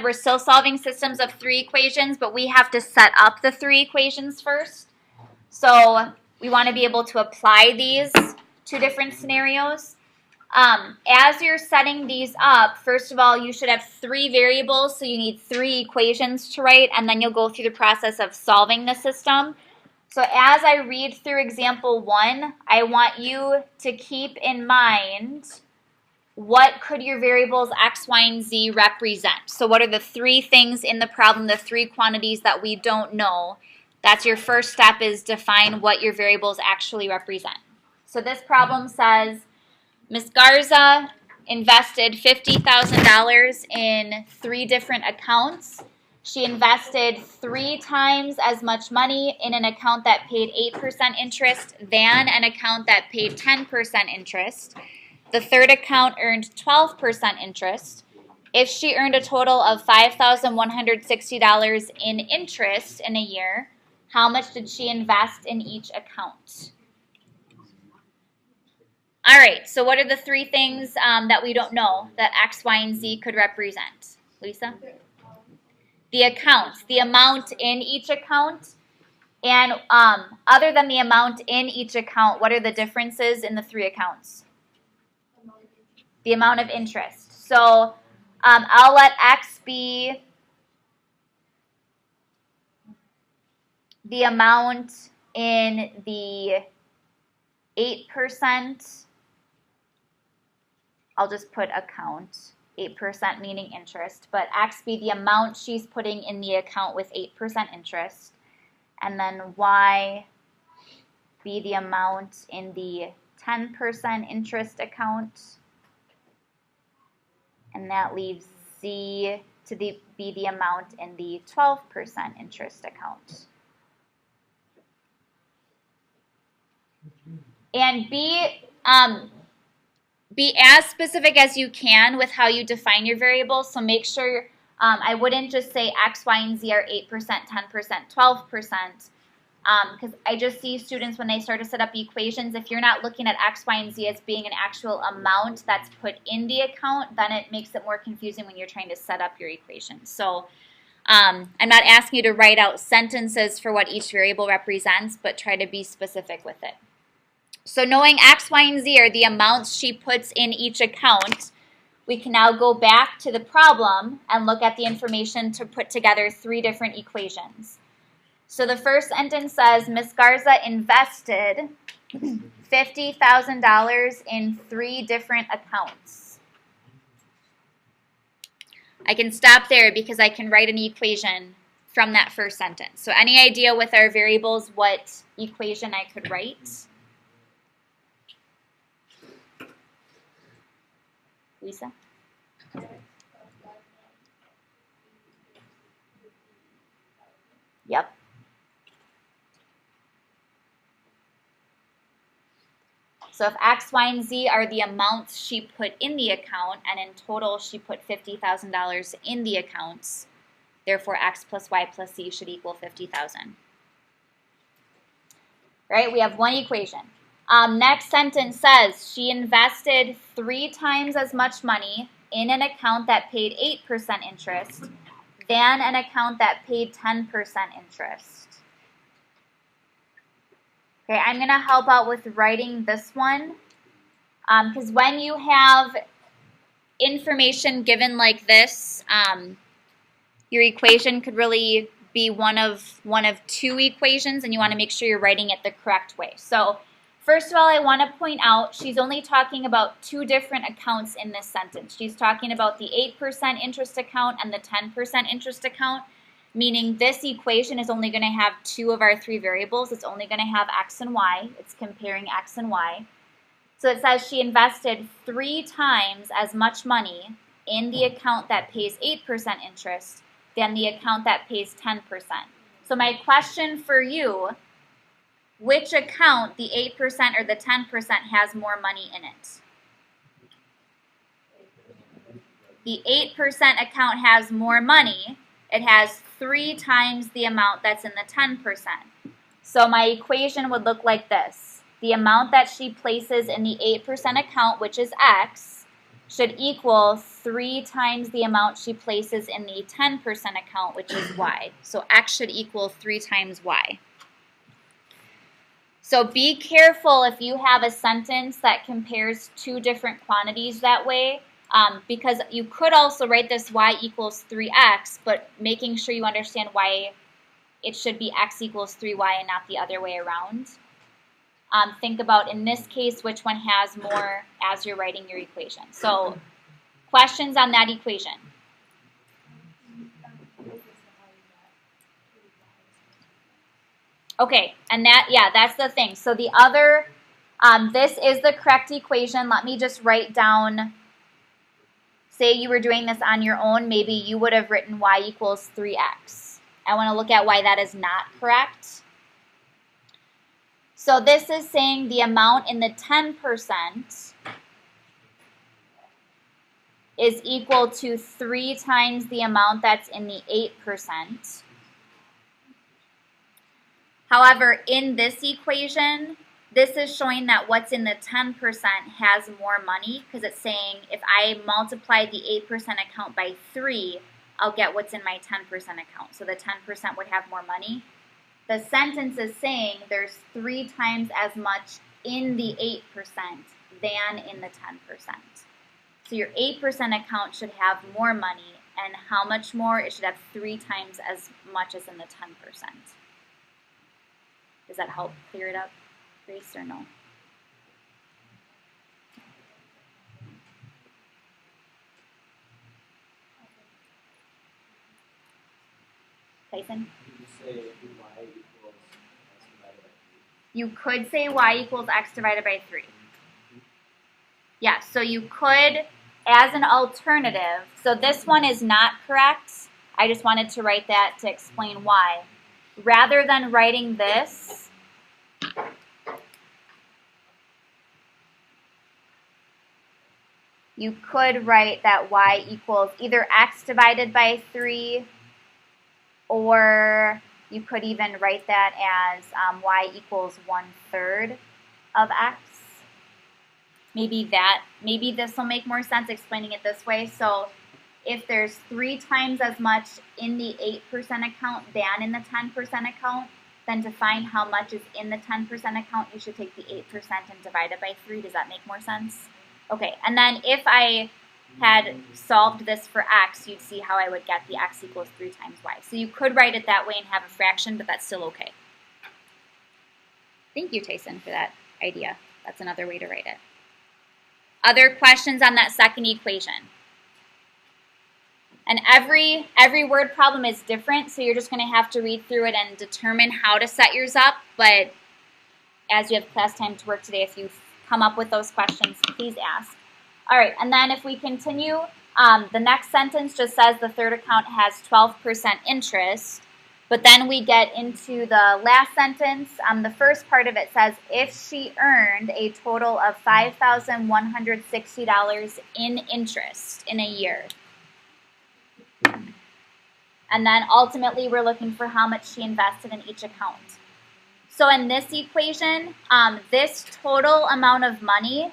we're still solving systems of 3 equations, but we have to set up the 3 equations first. So we want to be able to apply these to different scenarios. As you're setting these up, first of all, you should have 3 variables, so you need 3 equations to write, and then you'll go through the process of solving the system. So as I read through example 1, I want you to keep in mind what could your variables x, y, and z represent. So what are the 3 things in the problem, the 3 quantities that we don't know? That's your first step, is define what your variables actually represent. So this problem says Ms. Garza invested $50,000 in 3 different accounts. She invested 3 times as much money in an account that paid 8% interest than an account that paid 10% interest. The third account earned 12% interest. If she earned a total of $5,160 in interest in a year, how much did she invest in each account? All right, so what are the 3 things that we don't know that x, y, and z could represent? Lisa? The accounts, the amount in each account. And other than the amount in each account, what are the differences in the 3 accounts? The amount of interest. So I'll let x be the amount in the 8%. I'll just put account, 8% meaning interest, but x be the amount she's putting in the account with 8% interest, and then y be the amount in the 10% interest account, and that leaves z to be the amount in the 12% interest account. And be as specific as you can with how you define your variables. So make sure, I wouldn't just say x, y, and z are 8%, 10%, 12%. Because I just see students when they start to set up equations, if you're not looking at x, y, and z as being an actual amount that's put in the account, then it makes it more confusing when you're trying to set up your equations. So I'm not asking you to write out sentences for what each variable represents, but try to be specific with it. So knowing x, y, and z are the amounts she puts in each account, we can now go back to the problem and look at the information to put together 3 different equations. So the first sentence says Ms. Garza invested $50,000 in 3 different accounts. I can stop there because I can write an equation from that first sentence. So any idea with our variables what equation I could write? Lisa? Yep. So if x, y, and z are the amounts she put in the account, and in total she put $50,000 in the accounts, therefore x plus y plus z should equal 50,000. Right? We have one equation. Next sentence says she invested 3 times as much money in an account that paid 8% interest than an account that paid 10% interest. Okay, I'm going to help out with writing this one because when you have information given like this, your equation could really be one of 2 equations, and you want to make sure you're writing it the correct way. So first of all, I want to point out she's only talking about 2 different accounts in this sentence. She's talking about the 8% interest account and the 10% interest account, meaning this equation is only going to have 2 of our 3 variables. It's only going to have x and y. It's comparing x and y. So it says she invested 3 times as much money in the account that pays 8% interest than the account that pays 10%. So my question for you, which account, the 8% or the 10%, has more money in it? The 8% account has more money. It has 3 times the amount that's in the 10%. So my equation would look like this. The amount that she places in the 8% account, which is x, should equal 3 times the amount she places in the 10% account, which is y. So x should equal 3 times y. So be careful if you have a sentence that compares two different quantities that way, because you could also write this y equals 3x, but making sure you understand why it should be x equals 3y and not the other way around. Think about, in this case, which one has more as you're writing your equation. So questions on that equation? Okay, and that's the thing. So the other, this is the correct equation. Let me just write down, say you were doing this on your own, maybe you would have written y equals 3x. I want to look at why that is not correct. So this is saying the amount in the 10% is equal to 3 times the amount that's in the 8%. However, in this equation, this is showing that what's in the 10% has more money, because it's saying if I multiply the 8% account by 3, I'll get what's in my 10% account. So the 10% would have more money. The sentence is saying there's 3 times as much in the 8% than in the 10%. So your 8% account should have more money, and how much more? It should have 3 times as much as in the 10%. Does that help clear it up, Grace, or no? Tyson? You could say y equals x divided by 3. Yeah, so you could, as an alternative, so this one is not correct. I just wanted to write that to explain why. Rather than writing this, you could write that y equals either x divided by 3, or you could even write that as y equals 1/3 of x. Maybe this will make more sense explaining it this way. So if there's 3 times as much in the 8% account than in the 10% account, then to find how much is in the 10% account, you should take the 8% and divide it by 3. Does that make more sense? Okay, and then if I had solved this for x, you'd see how I would get the x equals 3 times y. So you could write it that way and have a fraction, but that's still okay. Thank you, Tyson, for that idea. That's another way to write it. Other questions on that second equation? And every word problem is different, so you're just going to have to read through it and determine how to set yours up. But as you have class time to work today, if you come up with those questions, please ask. All right, and then if we continue, the next sentence just says the third account has 12% interest. But then we get into the last sentence. The first part of it says, if she earned a total of $5,160 in interest in a year. And then ultimately, we're looking for how much she invested in each account. So in this equation, this total amount of money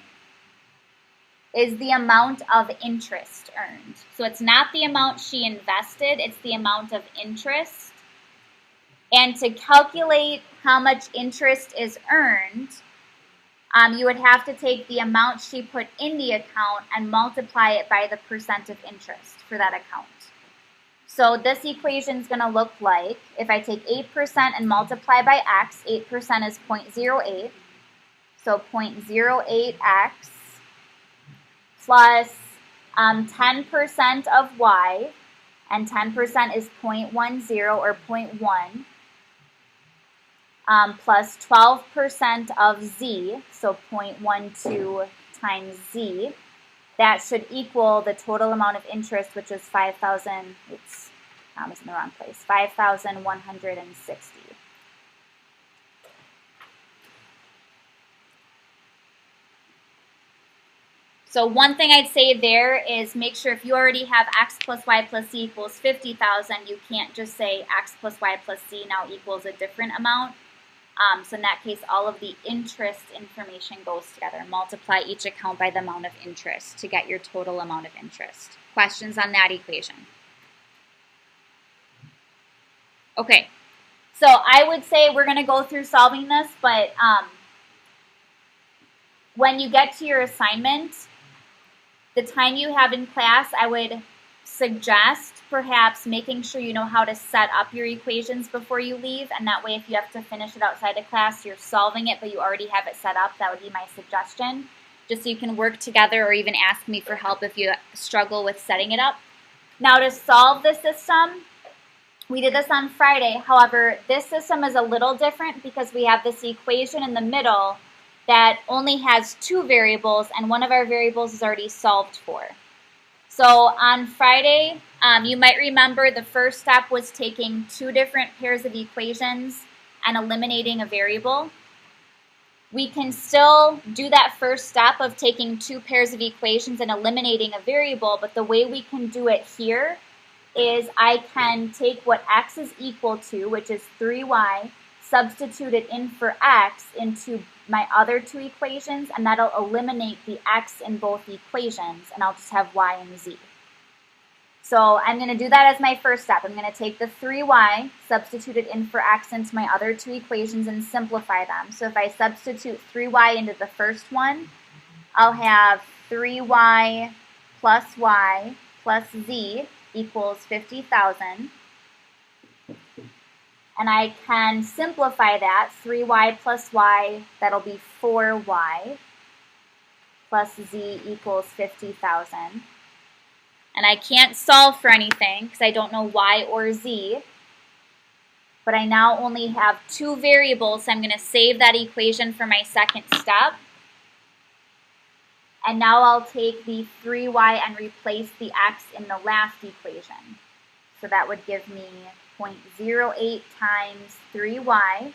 is the amount of interest earned. So it's not the amount she invested, it's the amount of interest. And to calculate how much interest is earned, you would have to take the amount she put in the account and multiply it by the percent of interest for that account. So this equation is going to look like, if I take 8% and multiply by x, 8% is 0.08. So 0.08x plus 10% of y, and 10% is 0.10 or 0.1. Plus 12% of z, so 0.12 times z. That should equal the total amount of interest, which is 5,000, oops, I was in the wrong place, 5,160. So one thing I'd say there is make sure if you already have x plus y plus z equals 50,000, you can't just say x plus y plus z now equals a different amount. So in that case, all of the interest information goes together. Multiply each account by the amount of interest to get your total amount of interest. Questions on that equation? Okay, so I would say we're going to go through solving this, but when you get to your assignment, the time you have in class, I would suggest perhaps making sure you know how to set up your equations before you leave, and that way if you have to finish it outside of class, you're solving it, but you already have it set up. That would be my suggestion, just so you can work together or even ask me for help if you struggle with setting it up. Now to solve the system, we did this on Friday. However, this system is a little different because we have this equation in the middle that only has two variables, and one of our variables is already solved for. So on Friday, you might remember the first step was taking two different pairs of equations and eliminating a variable. We can still do that first step of taking two pairs of equations and eliminating a variable, but the way we can do it here is I can take what x is equal to, which is 3y, substitute it in for x into my other two equations, and that'll eliminate the x in both equations, and I'll just have y and z. So I'm going to do that as my first step. I'm going to take the 3y, substitute it in for x into my other two equations, and simplify them. So if I substitute 3y into the first one, I'll have 3y plus y plus z equals 50,000. And I can simplify that, 3y plus y, that'll be 4y plus z equals 50,000. And I can't solve for anything because I don't know y or z, but I now only have two variables, so I'm going to save that equation for my second step. And now I'll take the 3y and replace the x in the last equation. So that would give me 0.08 times 3y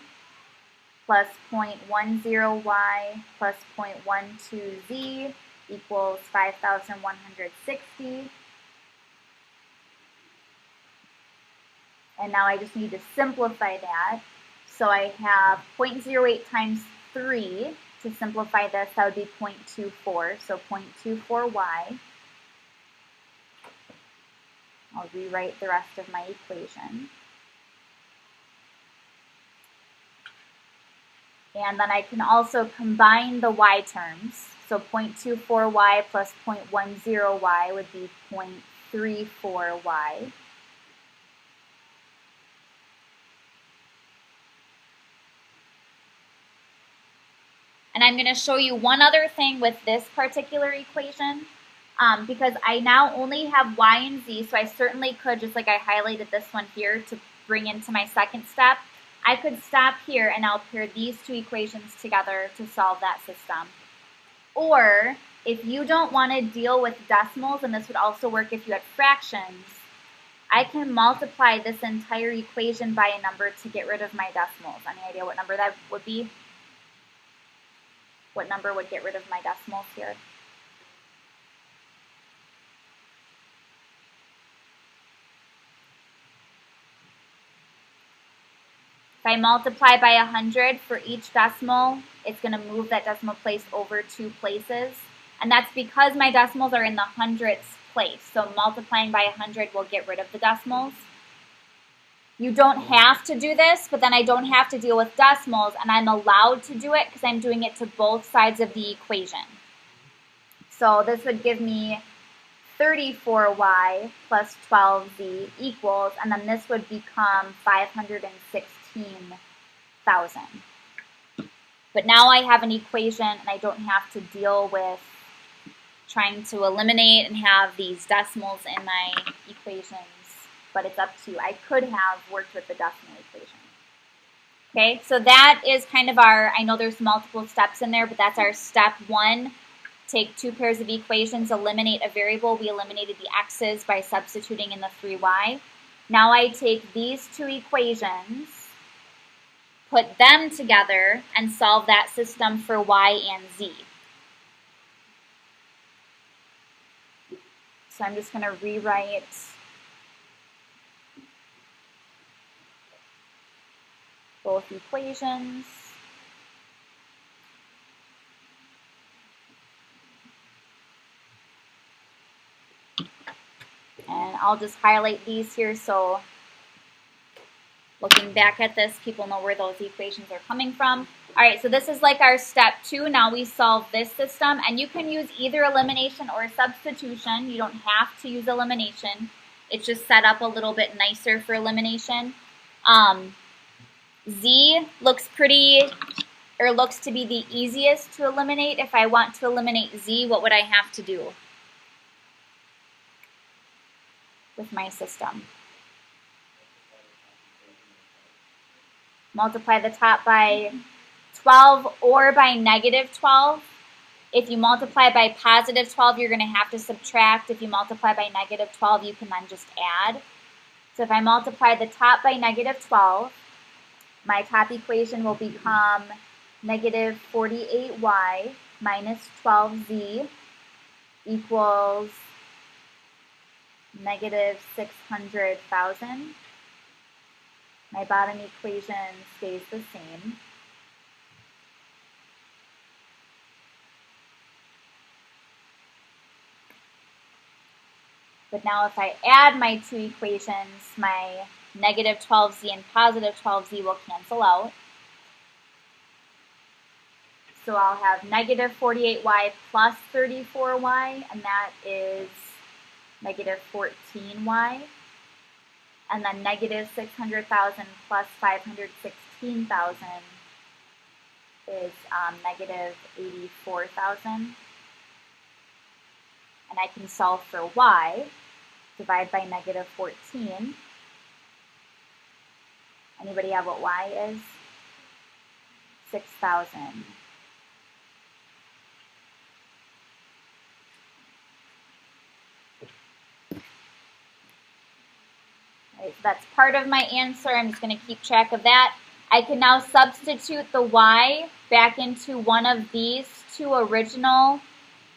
plus 0.10y plus 0.12z equals 5,160. And now I just need to simplify that. So I have 0.08 times 3. To simplify this, that would be 0.24. So 0.24y. I'll rewrite the rest of my equation. And then I can also combine the y terms. So 0.24y plus 0.10y would be 0.34y. And I'm going to show you one other thing with this particular equation. Because I now only have y and z, so I certainly could, just like I highlighted this one here to bring into my second step, I could stop here and I'll pair these two equations together to solve that system. Or, if you don't want to deal with decimals, and this would also work if you had fractions, I can multiply this entire equation by a number to get rid of my decimals. Any idea what number that would be? What number would get rid of my decimals here? If I multiply by 100 for each decimal, it's going to move that decimal place over 2 places. And that's because my decimals are in the hundredths place. So multiplying by 100 will get rid of the decimals. You don't have to do this, but then I don't have to deal with decimals, and I'm allowed to do it because I'm doing it to both sides of the equation. So this would give me 34y plus 12z equals, and then this would become 516,000. But now I have an equation, and I don't have to deal with trying to eliminate and have these decimals in my equations. But it's up to you. I could have worked with the decimal equation. Okay, so that is kind of our, I know there's multiple steps in there, but that's our step 1. Take two pairs of equations, eliminate a variable. We eliminated the x's by substituting in the 3y. Now I take these two equations, put them together, and solve that system for y and z. So I'm just going to rewrite both equations. And I'll just highlight these here so looking back at this, people know where those equations are coming from. All right, so this is like our step 2. Now we solve this system, and you can use either elimination or substitution. You don't have to use elimination. It's just set up a little bit nicer for elimination. Z looks looks to be the easiest to eliminate. If I want to eliminate Z, what would I have to do with my system? Multiply the top by 12 or by negative 12. If you multiply by positive 12, you're going to have to subtract. If you multiply by negative 12, you can then just add. So if I multiply the top by negative 12, my top equation will become negative 48y minus 12z equals negative 600,000. My bottom equation stays the same. But now if I add my two equations, my negative 12z and positive 12z will cancel out. So I'll have negative 48y plus 34y, and that is negative 14y. And then negative 600,000 plus 516,000 is negative 84,000. And I can solve for y, divide by negative 14. Anybody have what y is? 6,000. Right, so that's part of my answer. I'm just going to keep track of that. I can now substitute the y back into one of these two original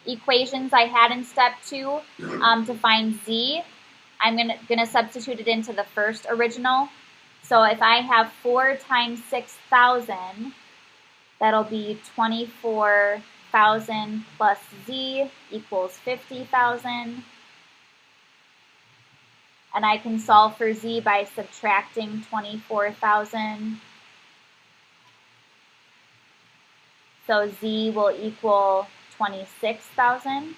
equations I had in step 2 to find z. I'm gonna substitute it into the first original. So if I have 4 times 6,000, that'll be 24,000 plus z equals 50,000. And I can solve for z by subtracting 24,000. So z will equal 26,000.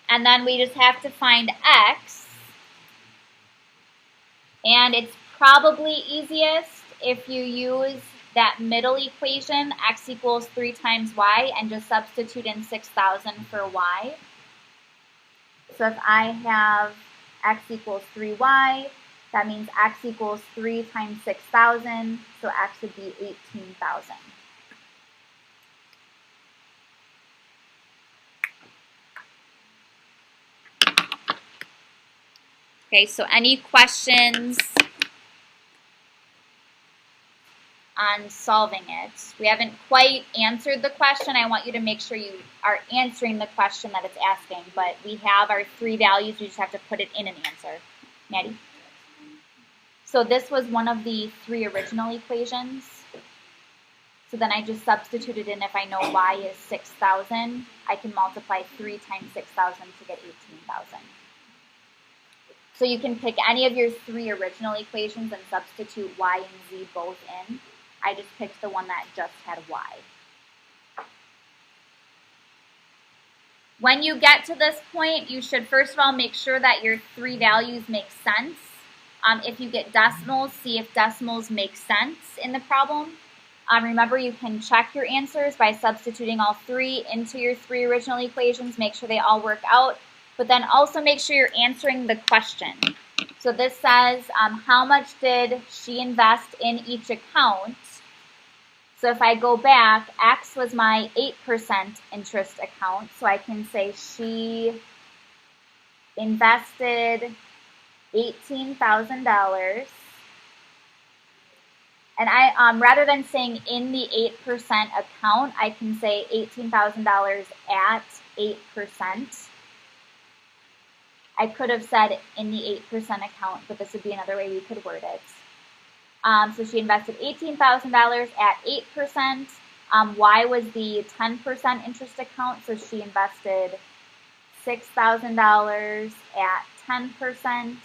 And then we just have to find x. And it's probably easiest if you use that middle equation, x equals 3 times y, and just substitute in 6,000 for y. So if I have x equals 3y, that means x equals 3 times 6,000, so x would be 18,000. Okay, so any questions on solving it? We haven't quite answered the question. I want you to make sure you are answering the question that it's asking, but we have our 3 values. We just have to put it in an answer. Maddie? So this was one of the 3 original equations. So then I just substituted in, if I know y is 6,000, I can multiply 3 times 6,000 to get 18,000. So you can pick any of your 3 original equations and substitute y and z both in. I just picked the one that just had y. When you get to this point, you should first of all make sure that your 3 values make sense. If you get decimals, see if decimals make sense in the problem. Remember, you can check your answers by substituting all 3 into your 3 original equations. Make sure they all work out. But then also make sure you're answering the question. So this says, how much did she invest in each account? So if I go back, X was my 8% interest account. So I can say she invested $18,000. And I, rather than saying in the 8% account, I can say $18,000 at 8%. I could have said in the 8% account, but this would be another way we could word it. So she invested $18,000 at 8%. Y was the 10% interest account, so she invested $6,000 at 10%.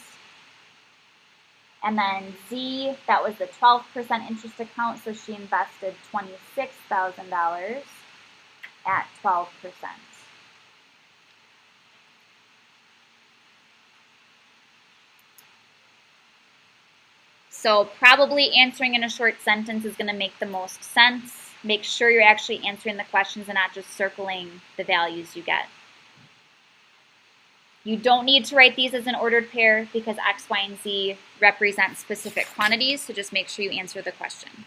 And then Z, that was the 12% interest account, so she invested $26,000 at 12%. So probably answering in a short sentence is going to make the most sense. Make sure you're actually answering the questions and not just circling the values you get. You don't need to write these as an ordered pair because X, Y, and Z represent specific quantities, so just make sure you answer the question.